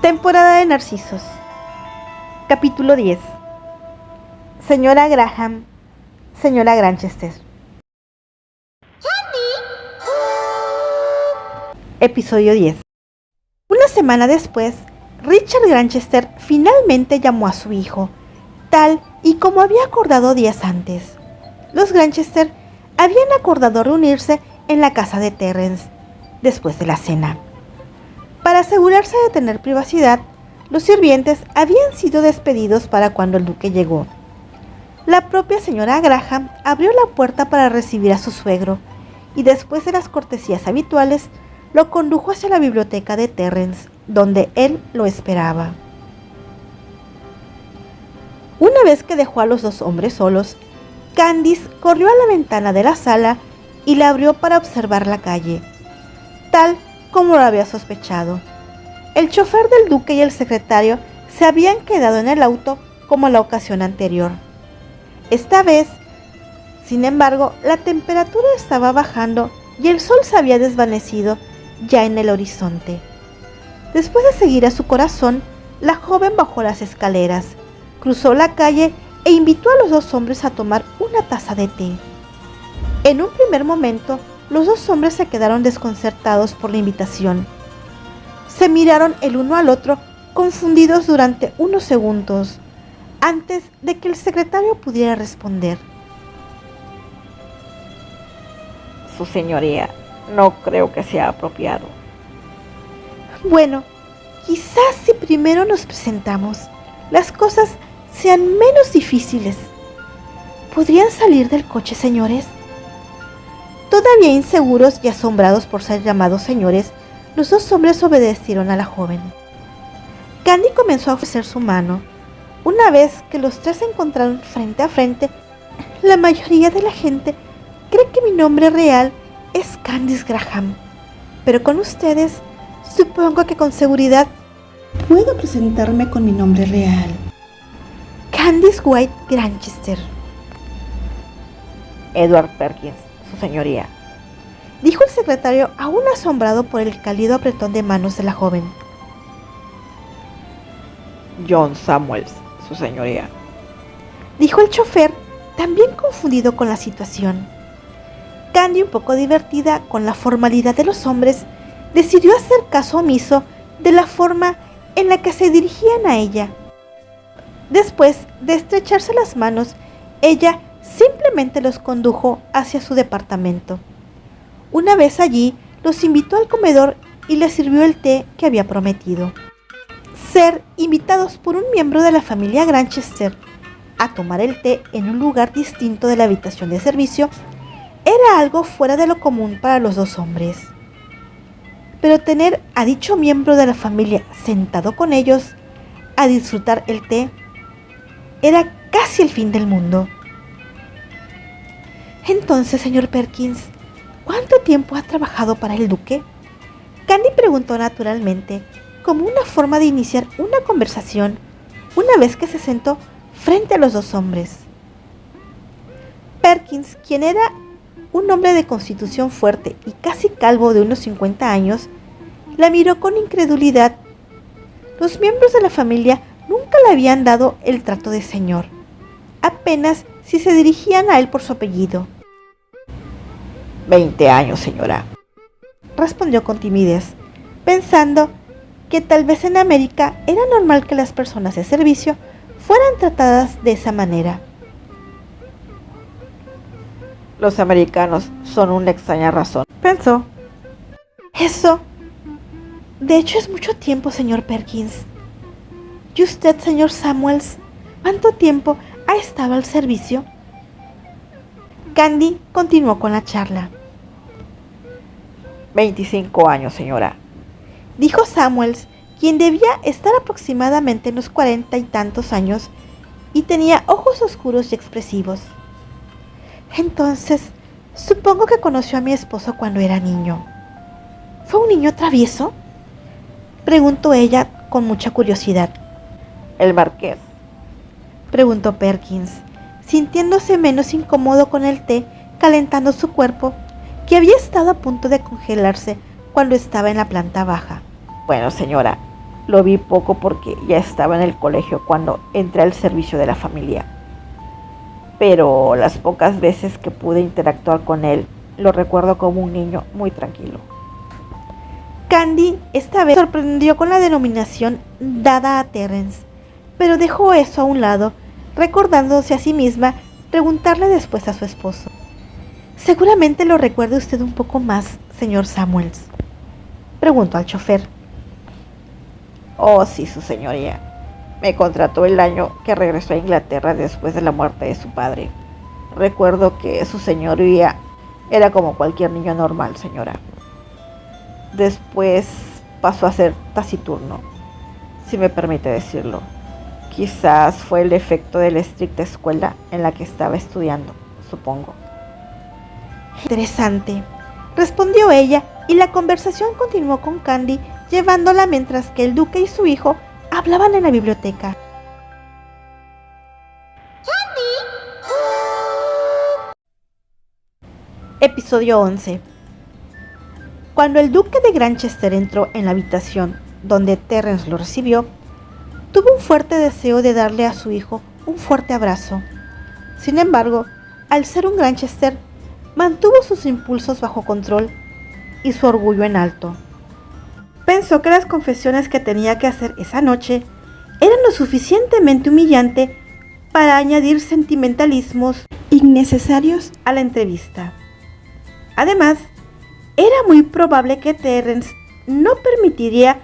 Temporada de Narcisos. Capítulo 10. Señora Graham, señora Granchester. Episodio 10. Una semana después, Richard Granchester finalmente llamó a su hijo, tal y como había acordado días antes. Los Granchester habían acordado reunirse en la casa de Terence después de la cena. Para asegurarse de tener privacidad, los sirvientes habían sido despedidos para cuando el duque llegó. La propia señora Graham abrió la puerta para recibir a su suegro y después de las cortesías habituales, lo condujo hacia la biblioteca de Terence, donde él lo esperaba. Una vez que dejó a los dos hombres solos, Candice corrió a la ventana de la sala y la abrió para observar la calle, tal como lo había sospechado. El chofer del duque y el secretario se habían quedado en el auto como la ocasión anterior. Esta vez, sin embargo, la temperatura estaba bajando y el sol se había desvanecido ya en el horizonte. Después de seguir a su corazón, la joven bajó las escaleras, cruzó la calle e invitó a los dos hombres a tomar una taza de té. En un primer momento, los dos hombres se quedaron desconcertados por la invitación. Se miraron el uno al otro, confundidos durante unos segundos, antes de que el secretario pudiera responder. Su señoría, no creo que sea apropiado. Bueno, quizás si primero nos presentamos, las cosas sean menos difíciles. ¿Podrían salir del coche, señores? Todavía inseguros y asombrados por ser llamados señores, los dos hombres obedecieron a la joven. Candy comenzó a ofrecer su mano. Una vez que los tres se encontraron frente a frente, la mayoría de la gente cree que mi nombre real es Candice Graham, pero con ustedes supongo que con seguridad puedo presentarme con mi nombre real. Candice White Granchester. Edward Perkins, su señoría, dijo el secretario, aún asombrado por el cálido apretón de manos de la joven. John Samuels, su señoría, dijo el chofer, también confundido con la situación. Candy, un poco divertida con la formalidad de los hombres, decidió hacer caso omiso de la forma en la que se dirigían a ella. Después de estrecharse las manos, ella simplemente los condujo hacia su departamento. Una vez allí, los invitó al comedor y les sirvió el té que había prometido. Ser invitados por un miembro de la familia Granchester a tomar el té en un lugar distinto de la habitación de servicio era algo fuera de lo común para los dos hombres. Pero tener a dicho miembro de la familia sentado con ellos a disfrutar el té era casi el fin del mundo. Entonces, señor Perkins, ¿cuánto tiempo ha trabajado para el duque? Candy preguntó naturalmente, como una forma de iniciar una conversación, una vez que se sentó frente a los dos hombres. Perkins, quien era un hombre de constitución fuerte y casi calvo de unos 50 años, la miró con incredulidad. Los miembros de la familia nunca le habían dado el trato de señor, apenas si se dirigían a él por su apellido. 20 años, señora, respondió con timidez, pensando que tal vez en América era normal que las personas de servicio fueran tratadas de esa manera. Los americanos son una extraña razón, pensó. Eso, de hecho, es mucho tiempo, señor Perkins. ¿Y usted, señor Samuels, cuánto tiempo ha estado al servicio? Candy continuó con la charla. 25 años, señora, dijo Samuels, quien debía estar aproximadamente en los 40 y tantos años y tenía ojos oscuros y expresivos. Entonces, supongo que conoció a mi esposo cuando era niño. ¿Fue un niño travieso?, preguntó ella con mucha curiosidad. El marqués, preguntó Perkins, sintiéndose menos incómodo con el té calentando su cuerpo, que había estado a punto de congelarse cuando estaba en la planta baja. Bueno, señora, Lo vi poco porque ya estaba en el colegio cuando entré al servicio de la familia. Pero las pocas veces que pude interactuar con él, lo recuerdo como un niño muy tranquilo. Candy esta vez sorprendió con la denominación dada a Terence, pero dejó eso a un lado, recordándose a sí misma preguntarle después a su esposo. Seguramente lo recuerde usted un poco más, señor Samuels, preguntó al chofer. Oh, sí, su señoría. Me contrató el año que regresó a Inglaterra después de la muerte de su padre. Recuerdo que su señoría era como cualquier niño normal, señora. Después pasó a ser taciturno, si me permite decirlo. Quizás fue el efecto de la estricta escuela en la que estaba estudiando, supongo. Interesante, respondió ella, y la conversación continuó con Candy, llevándola mientras que el duque y su hijo hablaban en la biblioteca. Episodio 11. Cuando el duque de Granchester entró en la habitación donde Terence lo recibió, tuvo un fuerte deseo de darle a su hijo un fuerte abrazo. Sin embargo, al ser un Granchester, mantuvo sus impulsos bajo control y su orgullo en alto. Pensó que las confesiones que tenía que hacer esa noche eran lo suficientemente humillante para añadir sentimentalismos innecesarios a la entrevista. Además, era muy probable que Terence no permitiría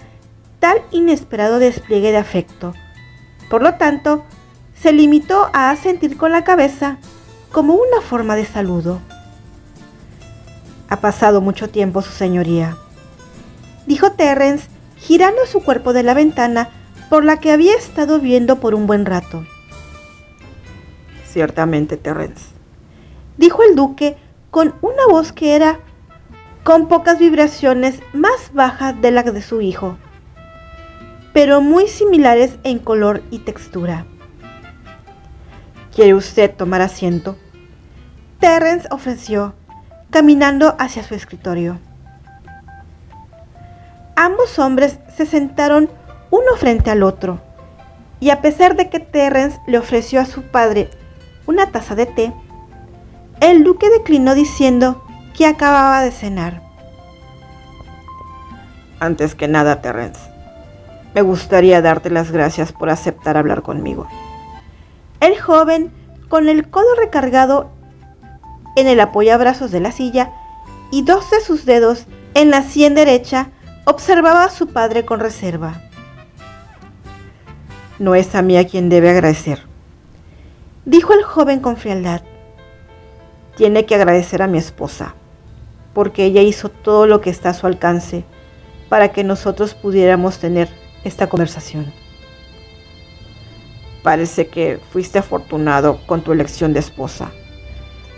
tal inesperado despliegue de afecto. Por lo tanto, se limitó a asentir con la cabeza como una forma de saludo. Ha pasado mucho tiempo, su señoría, dijo Terence, girando su cuerpo de la ventana por la que había estado viendo por un buen rato. Ciertamente, Terence, dijo el duque con una voz que era, con pocas vibraciones, más baja de la de su hijo, pero muy similares en color y textura. ¿Quiere usted tomar asiento?, Terence ofreció, caminando hacia su escritorio. Ambos hombres se sentaron uno frente al otro, y a pesar de que Terence le ofreció a su padre una taza de té, el duque declinó diciendo que acababa de cenar. Antes que nada, Terence, me gustaría darte las gracias por aceptar hablar conmigo. El joven, con el codo recargado en el apoyabrazos de la silla y dos de sus dedos en la sien derecha, observaba a su padre con reserva. No es a mí a quien debe agradecer, dijo el joven con frialdad. Tiene que agradecer a mi esposa, porque ella hizo todo lo que está a su alcance para que nosotros pudiéramos tener esta conversación. Parece que fuiste afortunado con tu elección de esposa,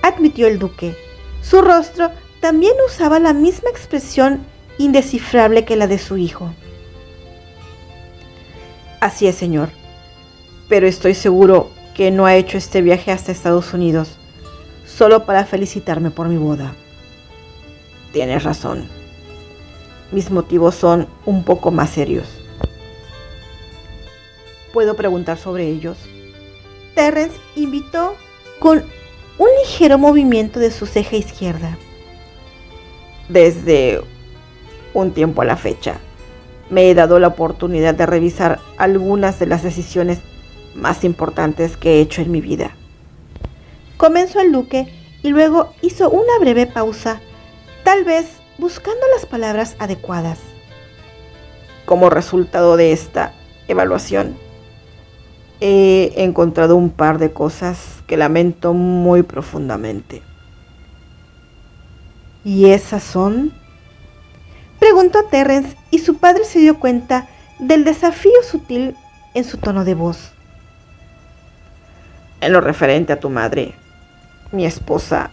admitió el duque. Su rostro también usaba la misma expresión indescifrable que la de su hijo. Así es, señor, pero estoy seguro que no ha hecho este viaje hasta Estados Unidos solo para felicitarme por mi boda. Tienes razón. Mis motivos son un poco más serios. ¿Puedo preguntar sobre ellos? Terence invitó con un ligero movimiento de su ceja izquierda. Desde un tiempo a la fecha, me he dado la oportunidad de revisar algunas de las decisiones más importantes que he hecho en mi vida. Comenzó el duque y luego hizo una breve pausa, tal vez buscando las palabras adecuadas. Como resultado de esta evaluación, he encontrado un par de cosas que lamento muy profundamente. ¿Y esas son?, preguntó Terence, y su padre se dio cuenta del desafío sutil en su tono de voz. En lo referente a tu madre, mi esposa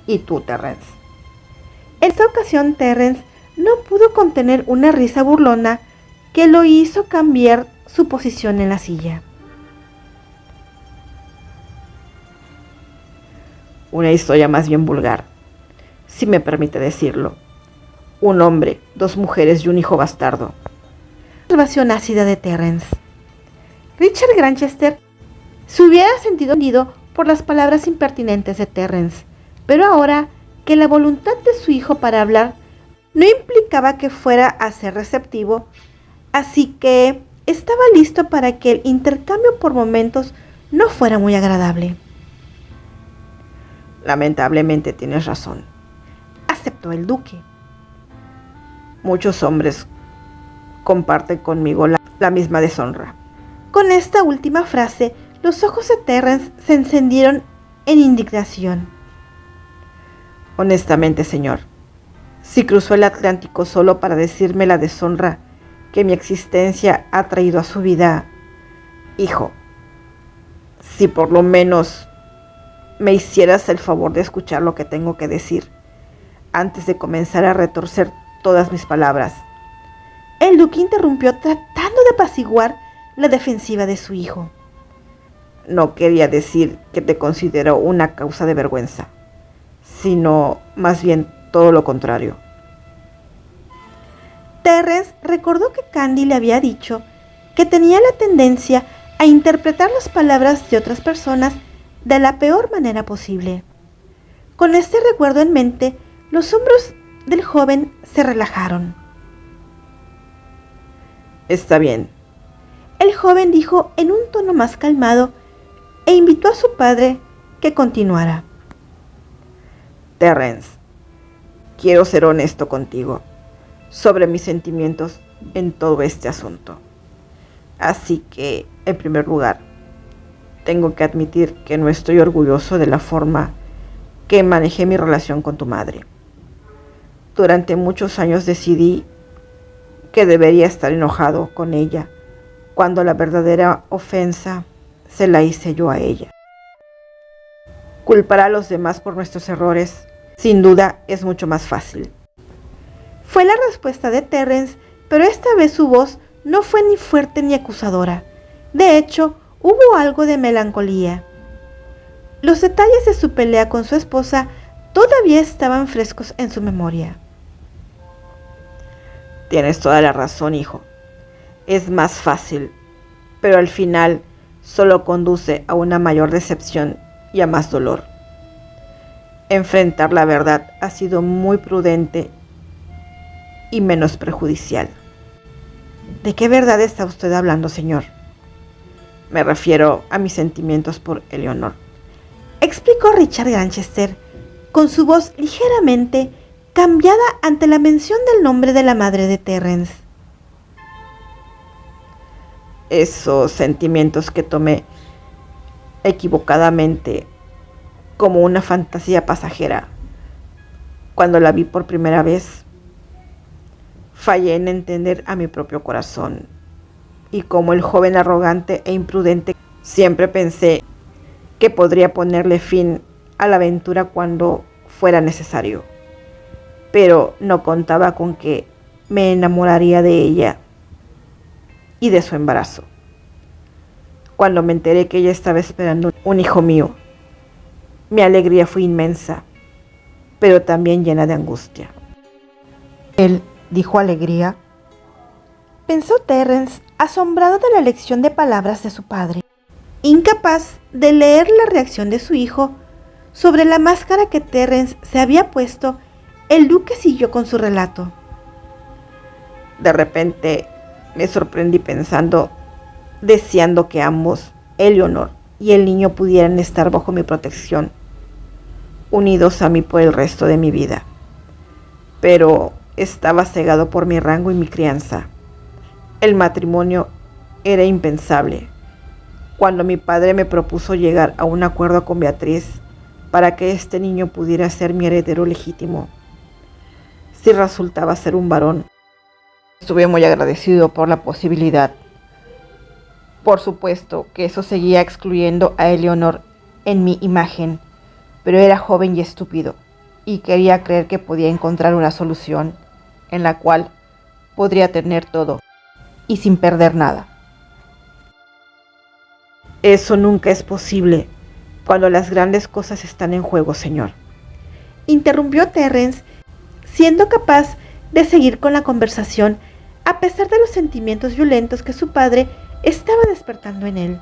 y tú, Terence. En esta ocasión, Terence no pudo contener una risa burlona que lo hizo cambiar su posición en la silla. Una historia más bien vulgar, si me permite decirlo. Un hombre, dos mujeres y un hijo bastardo. observación ácida de Terence. Richard Granchester se hubiera sentido hundido por las palabras impertinentes de Terence, pero ahora que la voluntad de su hijo para hablar no implicaba que fuera a ser receptivo, así que estaba listo para que el intercambio por momentos no fuera muy agradable. Lamentablemente tienes razón, aceptó el duque. Muchos hombres comparten conmigo la misma deshonra. Con esta última frase, los ojos de Terence se encendieron en indignación. Honestamente, señor, si cruzó el Atlántico solo para decirme la deshonra que mi existencia ha traído a su vida, hijo, si por lo menos me hicieras el favor de escuchar lo que tengo que decir antes de comenzar a retorcer todas mis palabras. El duque interrumpió tratando de apaciguar la defensiva de su hijo. No quería decir que te considero una causa de vergüenza, sino más bien todo lo contrario. Terence recordó que Candy le había dicho que tenía la tendencia a interpretar las palabras de otras personas de la peor manera posible. Con este recuerdo en mente, los hombros del joven se relajaron. Está bien, el joven dijo en un tono más calmado e invitó a su padre que continuara. Terence, quiero ser honesto contigo sobre mis sentimientos en todo este asunto. Así que, en primer lugar, tengo que admitir que no estoy orgulloso de la forma que manejé mi relación con tu madre. Durante muchos años decidí que debería estar enojado con ella, cuando la verdadera ofensa se la hice yo a ella. Culpar a los demás por nuestros errores, sin duda, es mucho más fácil. Fue la respuesta de Terence, pero esta vez su voz no fue ni fuerte ni acusadora. De hecho, hubo algo de melancolía. Los detalles de su pelea con su esposa todavía estaban frescos en su memoria. Tienes toda la razón, hijo. Es más fácil, pero al final solo conduce a una mayor decepción y a más dolor. Enfrentar la verdad ha sido muy prudente y menos perjudicial. ¿De qué verdad está usted hablando, señor? Me refiero a mis sentimientos por Eleanor, explicó Richard Granchester, con su voz ligeramente cambiada ante la mención del nombre de la madre de Terence. Esos sentimientos que tomé equivocadamente como una fantasía pasajera cuando la vi por primera vez, fallé en entender a mi propio corazón, y como el joven arrogante e imprudente, siempre pensé que podría ponerle fin a la aventura cuando fuera necesario, pero no contaba con que me enamoraría de ella y de su embarazo. Cuando me enteré que ella estaba esperando un hijo mío, mi alegría fue inmensa, pero también llena de angustia. Él dijo alegría, pensó Terence, asombrado de la elección de palabras de su padre. Incapaz de leer la reacción de su hijo sobre la máscara que Terence se había puesto, el duque siguió con su relato. De repente me sorprendí pensando, deseando que ambos, Eleanor y el niño, pudieran estar bajo mi protección, unidos a mí por el resto de mi vida. Pero estaba cegado por mi rango y mi crianza. El matrimonio era impensable. Cuando mi padre me propuso llegar a un acuerdo con Beatriz para que este niño pudiera ser mi heredero legítimo, si resultaba ser un varón, estuve muy agradecido por la posibilidad. Por supuesto que eso seguía excluyendo a Eleanor en mi imagen, pero era joven y estúpido, y quería creer que podía encontrar una solución en la cual podría tener todo y sin perder nada. Eso nunca es posible cuando las grandes cosas están en juego, señor, interrumpió Terence, siendo capaz de seguir con la conversación a pesar de los sentimientos violentos que su padre estaba despertando en él.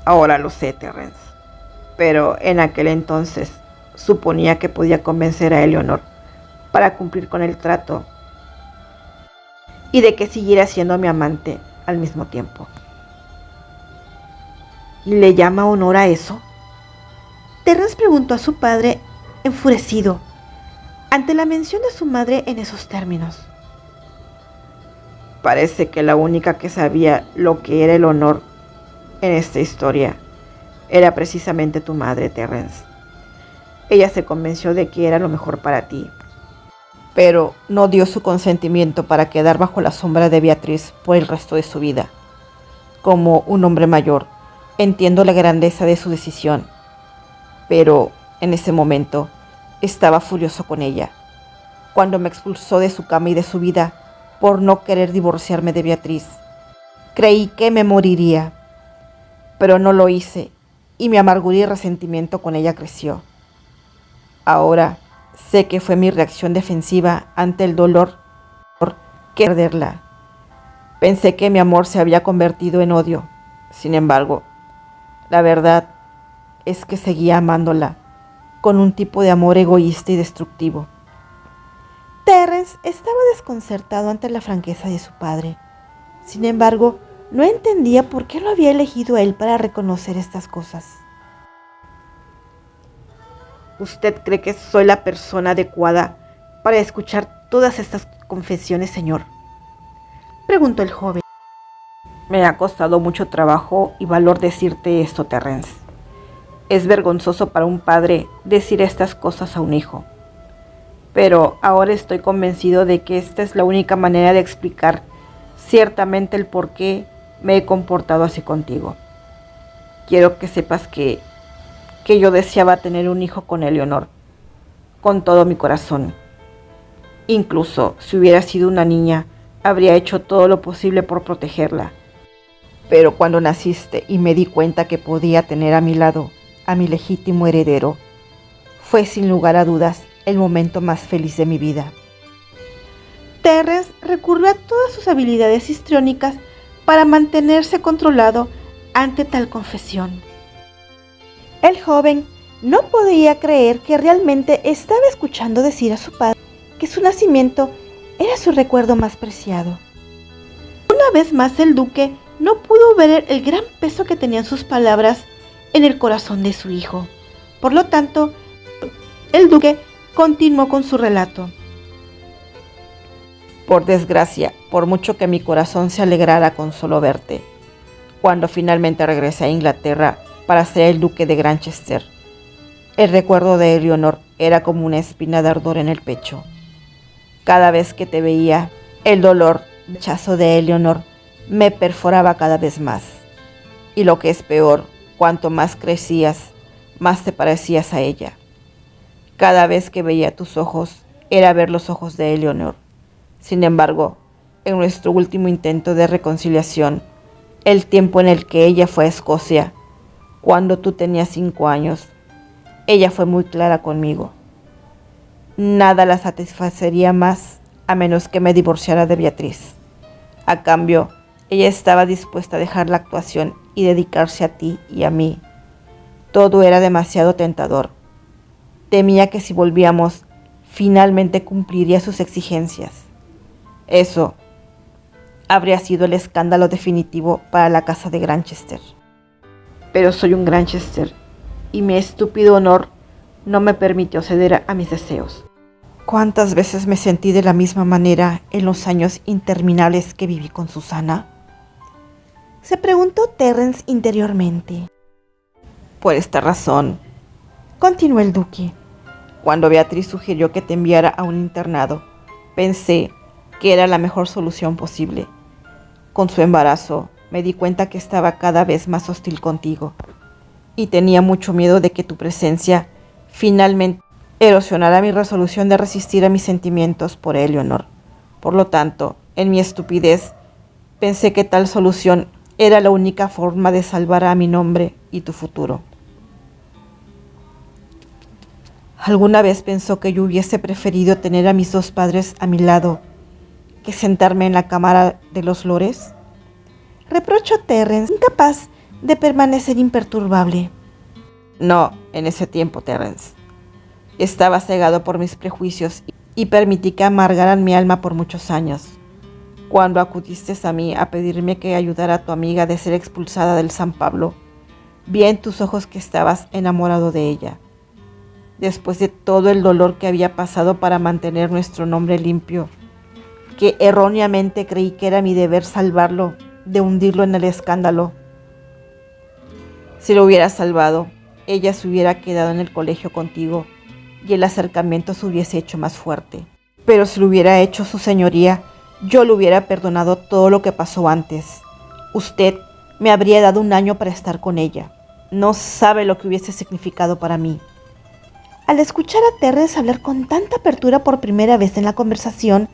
Ahora lo sé, Terrence, pero en aquel entonces suponía que podía convencer a Eleanor para cumplir con el trato y de que siguiera siendo mi amante al mismo tiempo. ¿Y le llama honor a eso? Terrence preguntó a su padre, enfurecido, ante la mención de su madre en esos términos. Parece que la única que sabía lo que era el honor en esta historia era precisamente tu madre, Terrence. Ella se convenció de que era lo mejor para ti, pero no dio su consentimiento para quedar bajo la sombra de Beatriz por el resto de su vida. Como un hombre mayor, entiendo la grandeza de su decisión, pero en ese momento estaba furioso con ella, cuando me expulsó de su cama y de su vida por no querer divorciarme de Beatriz. Creí que me moriría, pero no lo hice, y mi amargura y resentimiento con ella creció. Ahora sé que fue mi reacción defensiva ante el dolor que perderla. Pensé que mi amor se había convertido en odio. Sin embargo, la verdad es que seguía amándola con un tipo de amor egoísta y destructivo. Terrence estaba desconcertado ante la franqueza de su padre. Sin embargo, no entendía por qué lo había elegido él para reconocer estas cosas. ¿Usted cree que soy la persona adecuada para escuchar todas estas confesiones, señor?, preguntó el joven. Me ha costado mucho trabajo y valor decirte esto, Terrence. Es vergonzoso para un padre decir estas cosas a un hijo. Pero ahora estoy convencido de que esta es la única manera de explicar ciertamente el por qué me he comportado así contigo. Quiero que sepas que yo deseaba tener un hijo con Eleanor, con todo mi corazón. Incluso si hubiera sido una niña, habría hecho todo lo posible por protegerla. Pero cuando naciste y me di cuenta que podía tener a mi lado a mi legítimo heredero, fue sin lugar a dudas el momento más feliz de mi vida. Terrence recurrió a todas sus habilidades histriónicas para mantenerse controlado ante tal confesión. El joven no podía creer que realmente estaba escuchando decir a su padre que su nacimiento era su recuerdo más preciado. Una vez más el duque no pudo ver el gran peso que tenían sus palabras en el corazón de su hijo. Por lo tanto, el duque continuó con su relato. Por desgracia, por mucho que mi corazón se alegrara con solo verte, cuando finalmente regresé a Inglaterra para ser el duque de Granchester, el recuerdo de Eleanor era como una espina de ardor en el pecho. Cada vez que te veía, el dolor, el rechazo de Eleanor me perforaba cada vez más. Y lo que es peor, cuanto más crecías, más te parecías a ella. Cada vez que veía tus ojos, era ver los ojos de Eleanor. Sin embargo, en nuestro último intento de reconciliación, el tiempo en el que ella fue a Escocia, cuando tú tenías 5 años, ella fue muy clara conmigo. Nada la satisfacería más a menos que me divorciara de Beatriz. A cambio, ella estaba dispuesta a dejar la actuación y dedicarse a ti y a mí. Todo era demasiado tentador. Temía que si volvíamos, finalmente cumpliría sus exigencias. Eso habría sido el escándalo definitivo para la casa de Granchester. Pero soy un Granchester y mi estúpido honor no me permitió ceder a mis deseos. ¿Cuántas veces me sentí de la misma manera en los años interminables que viví con Susana?, se preguntó Terrence interiormente. Por esta razón, continuó el duque, cuando Beatriz sugirió que te enviara a un internado, pensé que era la mejor solución posible. Con su embarazo, me di cuenta que estaba cada vez más hostil contigo y tenía mucho miedo de que tu presencia finalmente erosionara mi resolución de resistir a mis sentimientos por Eleanor. Por lo tanto, en mi estupidez, pensé que tal solución era la única forma de salvar a mi nombre y tu futuro. ¿Alguna vez pensó que yo hubiese preferido tener a mis 2 padres a mi lado que sentarme en la Cámara de los Lores? Reprochó Terrence, incapaz de permanecer imperturbable. No, en ese tiempo, Terrence. Estaba cegado por mis prejuicios y permití que amargaran mi alma por muchos años. Cuando acudiste a mí a pedirme que ayudara a tu amiga de ser expulsada del San Pablo, vi en tus ojos que estabas enamorado de ella. Después de todo el dolor que había pasado para mantener nuestro nombre limpio, que erróneamente creí que era mi deber salvarlo, de hundirlo en el escándalo. Si lo hubiera salvado, ella se hubiera quedado en el colegio contigo y el acercamiento se hubiese hecho más fuerte. Pero si lo hubiera hecho su señoría, yo le hubiera perdonado todo lo que pasó antes. Usted me habría dado 1 año para estar con ella. No sabe lo que hubiese significado para mí. Al escuchar a Terrence hablar con tanta apertura por primera vez en la conversación,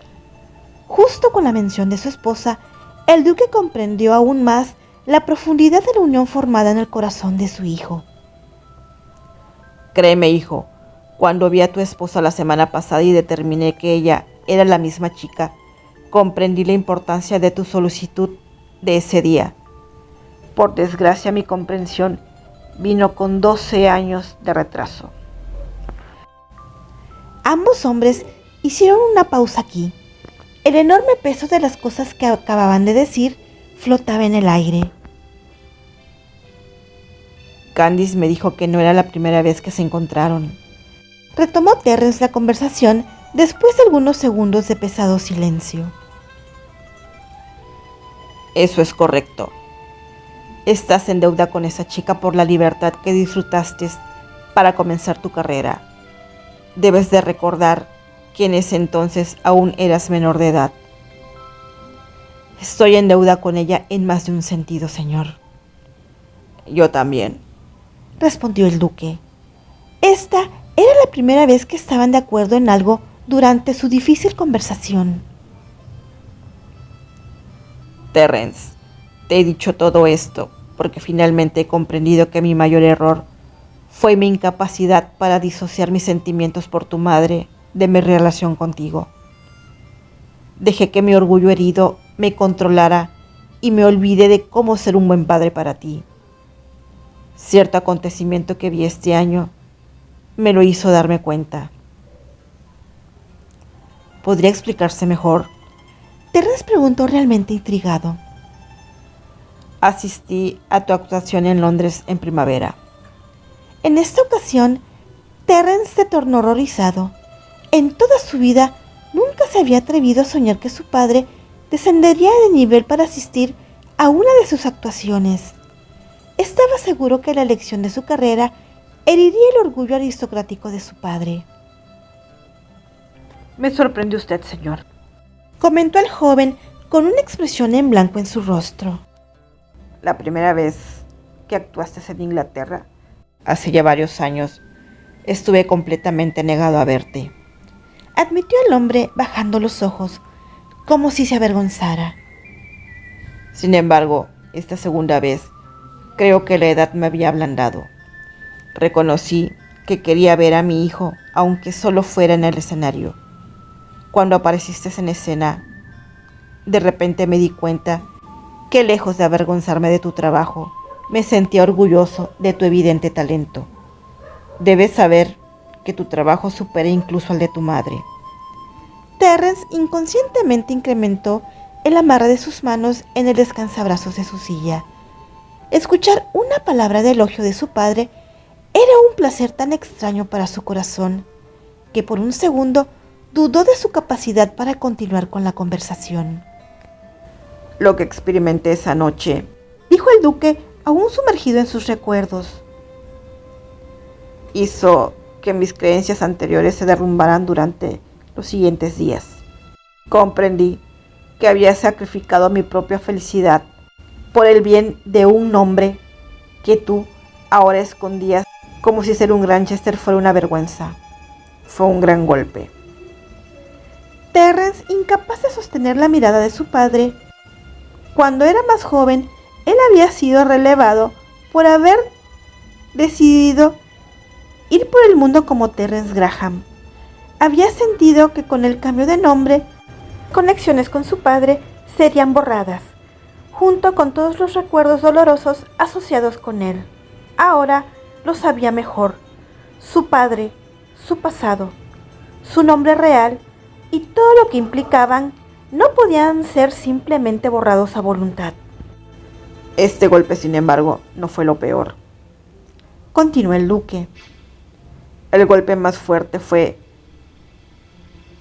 justo con la mención de su esposa, el duque comprendió aún más la profundidad de la unión formada en el corazón de su hijo. Créeme, hijo, cuando vi a tu esposa la semana pasada y determiné que ella era la misma chica, comprendí la importancia de tu solicitud de ese día. Por desgracia, mi comprensión vino con 12 años de retraso. Ambos hombres hicieron una pausa aquí. El enorme peso de las cosas que acababan de decir flotaba en el aire. Candice me dijo que no era la primera vez que se encontraron. Retomó Terrence la conversación después de algunos segundos de pesado silencio. Eso es correcto. Estás en deuda con esa chica por la libertad que disfrutaste para comenzar tu carrera. Debes de recordar que en ese entonces aún eras menor de edad. Estoy en deuda con ella en más de un sentido, señor. Yo también, respondió el duque. Esta era la primera vez que estaban de acuerdo en algo durante su difícil conversación. Terrence, te he dicho todo esto porque finalmente he comprendido que mi mayor error fue mi incapacidad para disociar mis sentimientos por tu madre de mi relación contigo. Dejé que mi orgullo herido me controlara y me olvidé de cómo ser un buen padre para ti. Cierto acontecimiento que vi este año me lo hizo darme cuenta. ¿Podría explicarse mejor? Terrence preguntó realmente intrigado. Asistí a tu actuación en Londres en primavera. En esta ocasión, Terrence se tornó horrorizado. En toda su vida, nunca se había atrevido a soñar que su padre descendería de nivel para asistir a una de sus actuaciones. Estaba seguro que la elección de su carrera heriría el orgullo aristocrático de su padre. Me sorprendió usted, señor, comentó el joven con una expresión en blanco en su rostro. La primera vez que actuaste en Inglaterra, hace ya varios años, estuve completamente negado a verte, admitió el hombre bajando los ojos, como si se avergonzara. Sin embargo, esta segunda vez, creo que la edad me había ablandado. Reconocí que quería ver a mi hijo, aunque solo fuera en el escenario. Cuando apareciste en escena, de repente me di cuenta que lejos de avergonzarme de tu trabajo, me sentía orgulloso de tu evidente talento. Debes saber que tu trabajo supera incluso al de tu madre. Terrence inconscientemente incrementó el amarre de sus manos en el descansabrazos de su silla. Escuchar una palabra de elogio de su padre era un placer tan extraño para su corazón que por un segundo dudó de su capacidad para continuar con la conversación. Lo que experimenté esa noche, dijo el duque, aún sumergido en sus recuerdos, hizo que mis creencias anteriores se derrumbaran durante los siguientes días. Comprendí que había sacrificado mi propia felicidad por el bien de un hombre que tú ahora escondías como si ser un Granchester fuera una vergüenza. Fue un gran golpe. Terrence, incapaz de sostener la mirada de su padre, cuando era más joven, él había sido relevado por haber decidido ir por el mundo como Terrence Graham. Había sentido que con el cambio de nombre conexiones con su padre serían borradas, junto con todos los recuerdos dolorosos asociados con él. Ahora lo sabía mejor. Su padre, su pasado, su nombre real y todo lo que implicaban no podían ser simplemente borrados a voluntad. Este golpe, sin embargo, no fue lo peor. Continuó el duque. El golpe más fuerte fue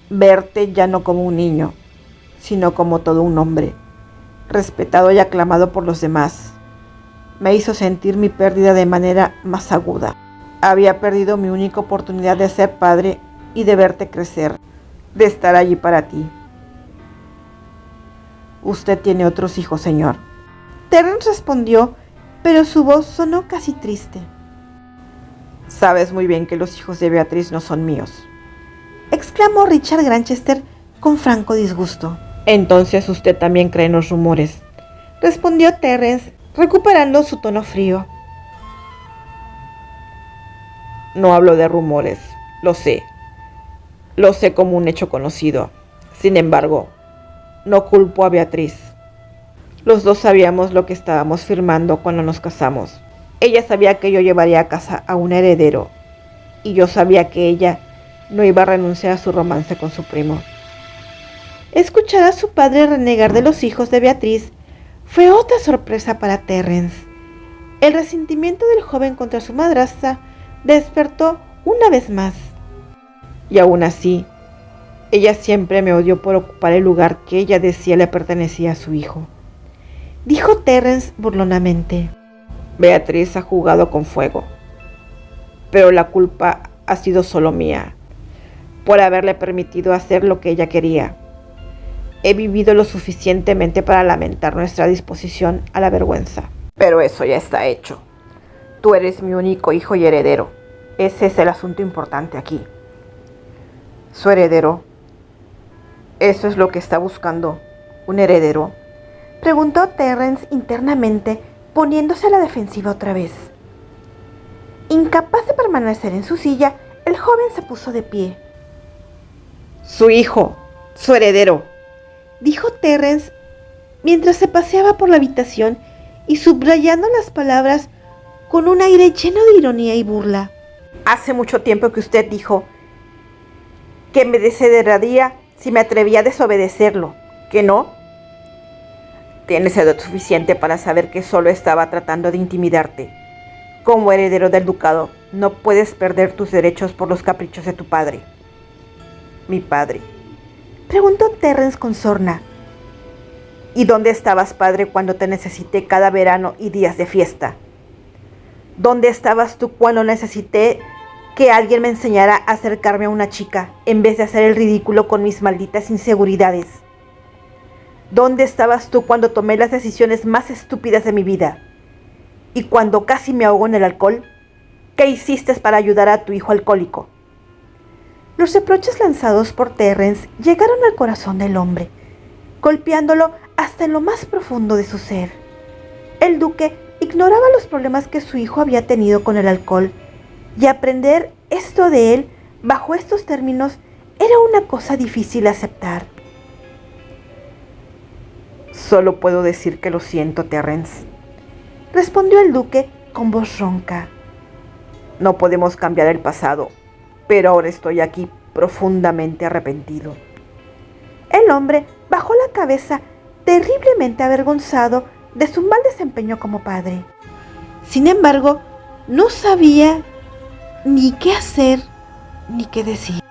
verte ya no como un niño, sino como todo un hombre, respetado y aclamado por los demás. Me hizo sentir mi pérdida de manera más aguda. Había perdido mi única oportunidad de ser padre y de verte crecer, de estar allí para ti. Usted tiene otros hijos, señor. Terrence respondió, pero su voz sonó casi triste. Sabes muy bien que los hijos de Beatriz no son míos, exclamó Richard Granchester con franco disgusto. Entonces usted también cree en los rumores, respondió Terrence, recuperando su tono frío. No hablo de rumores, lo sé como un hecho conocido. Sin embargo, no culpo a Beatriz. Los dos sabíamos lo que estábamos firmando cuando nos casamos. Ella sabía que yo llevaría a casa a un heredero, y yo sabía que ella no iba a renunciar a su romance con su primo. Escuchar a su padre renegar de los hijos de Beatriz fue otra sorpresa para Terrence. El resentimiento del joven contra su madrastra despertó una vez más. Y aún así, ella siempre me odió por ocupar el lugar que ella decía le pertenecía a su hijo, dijo Terrence burlonamente. Beatriz ha jugado con fuego, pero la culpa ha sido solo mía, por haberle permitido hacer lo que ella quería. He vivido lo suficientemente para lamentar nuestra disposición a la vergüenza. Pero eso ya está hecho. Tú eres mi único hijo y heredero. Ese es el asunto importante aquí. Su heredero. ¿Eso es lo que está buscando? ¿Un heredero?, preguntó Terrence internamente, poniéndose a la defensiva otra vez. Incapaz de permanecer en su silla, el joven se puso de pie. Su hijo, su heredero, dijo Terrence mientras se paseaba por la habitación y subrayando las palabras con un aire lleno de ironía y burla. Hace mucho tiempo que usted dijo que me desagradaría si me atrevía a desobedecerlo, ¿que no? Tienes edad suficiente para saber que solo estaba tratando de intimidarte. Como heredero del ducado, no puedes perder tus derechos por los caprichos de tu padre. Mi padre, preguntó Terrence con sorna. ¿Y dónde estabas, padre, cuando te necesité cada verano y días de fiesta? ¿Dónde estabas tú cuando necesité que alguien me enseñara a acercarme a una chica en vez de hacer el ridículo con mis malditas inseguridades? ¿Dónde estabas tú cuando tomé las decisiones más estúpidas de mi vida? ¿Y cuando casi me ahogo en el alcohol? ¿Qué hiciste para ayudar a tu hijo alcohólico? Los reproches lanzados por Terrence llegaron al corazón del hombre, golpeándolo hasta en lo más profundo de su ser. El duque ignoraba los problemas que su hijo había tenido con el alcohol, y aprender esto de él bajo estos términos era una cosa difícil de aceptar. Solo puedo decir que lo siento, Terrence, respondió el duque con voz ronca. No podemos cambiar el pasado, pero ahora estoy aquí profundamente arrepentido. El hombre bajó la cabeza, terriblemente avergonzado de su mal desempeño como padre. Sin embargo, no sabía ni qué hacer ni qué decir.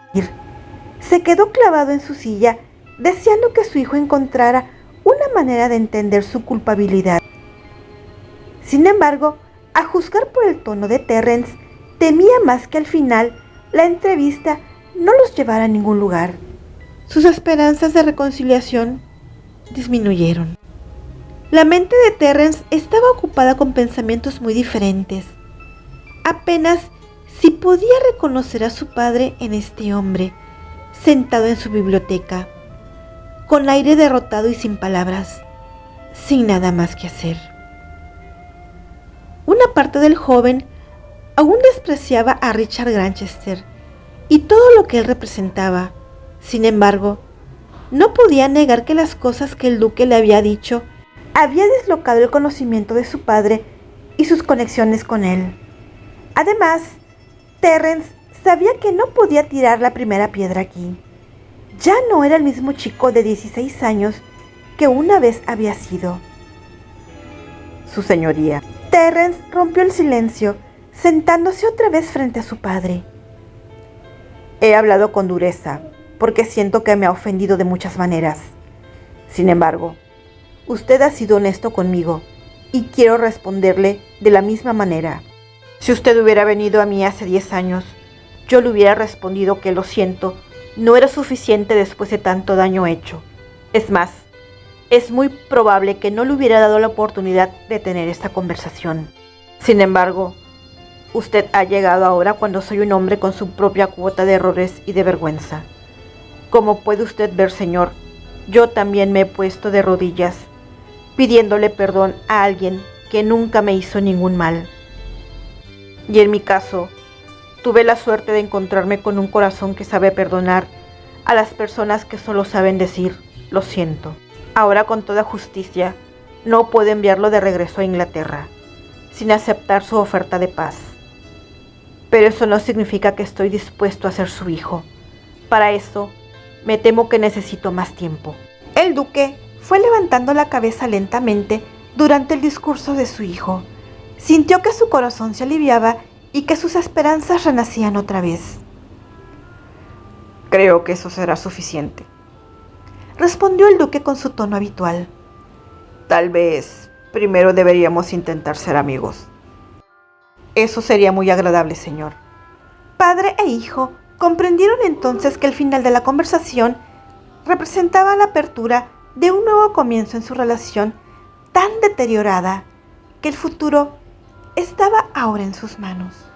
Se quedó clavado en su silla, deseando que su hijo encontrara una manera de entender su culpabilidad. Sin embargo, a juzgar por el tono de Terrence, temía más que al final la entrevista no los llevara a ningún lugar. Sus esperanzas de reconciliación disminuyeron. La mente de Terrence estaba ocupada con pensamientos muy diferentes. Apenas si podía reconocer a su padre en este hombre, sentado en su biblioteca, con aire derrotado y sin palabras, sin nada más que hacer. Una parte del joven aún despreciaba a Richard Granchester y todo lo que él representaba. Sin embargo, No podía negar que las cosas que el duque le había dicho había deslocado el conocimiento de su padre y sus conexiones con él. Además, Terrence sabía que no podía tirar la primera piedra aquí. Ya no era el mismo chico de 16 años que una vez había sido. Su señoría. Terrence rompió el silencio, sentándose otra vez frente a su padre. He hablado con dureza, porque siento que me ha ofendido de muchas maneras. Sin embargo, usted ha sido honesto conmigo y quiero responderle de la misma manera. Si usted hubiera venido a mí hace 10 años, yo le hubiera respondido que lo siento, no era suficiente después de tanto daño hecho. Es más, es muy probable que no le hubiera dado la oportunidad de tener esta conversación. Sin embargo, usted ha llegado ahora cuando soy un hombre con su propia cuota de errores y de vergüenza. Como puede usted ver, señor, yo también me he puesto de rodillas, pidiéndole perdón a alguien que nunca me hizo ningún mal. Y en mi caso, tuve la suerte de encontrarme con un corazón que sabe perdonar a las personas que solo saben decir, lo siento. Ahora, con toda justicia, no puedo enviarlo de regreso a Inglaterra, sin aceptar su oferta de paz. Pero eso no significa que estoy dispuesto a ser su hijo. Para eso, me temo que necesito más tiempo. El duque fue levantando la cabeza lentamente durante el discurso de su hijo. Sintió que su corazón se aliviaba y que sus esperanzas renacían otra vez. Creo que eso será suficiente, respondió el duque con su tono habitual. Tal vez primero deberíamos intentar ser amigos. Eso sería muy agradable, señor. Padre e hijo comprendieron entonces que el final de la conversación representaba la apertura de un nuevo comienzo en su relación tan deteriorada que el futuro estaba ahora en sus manos.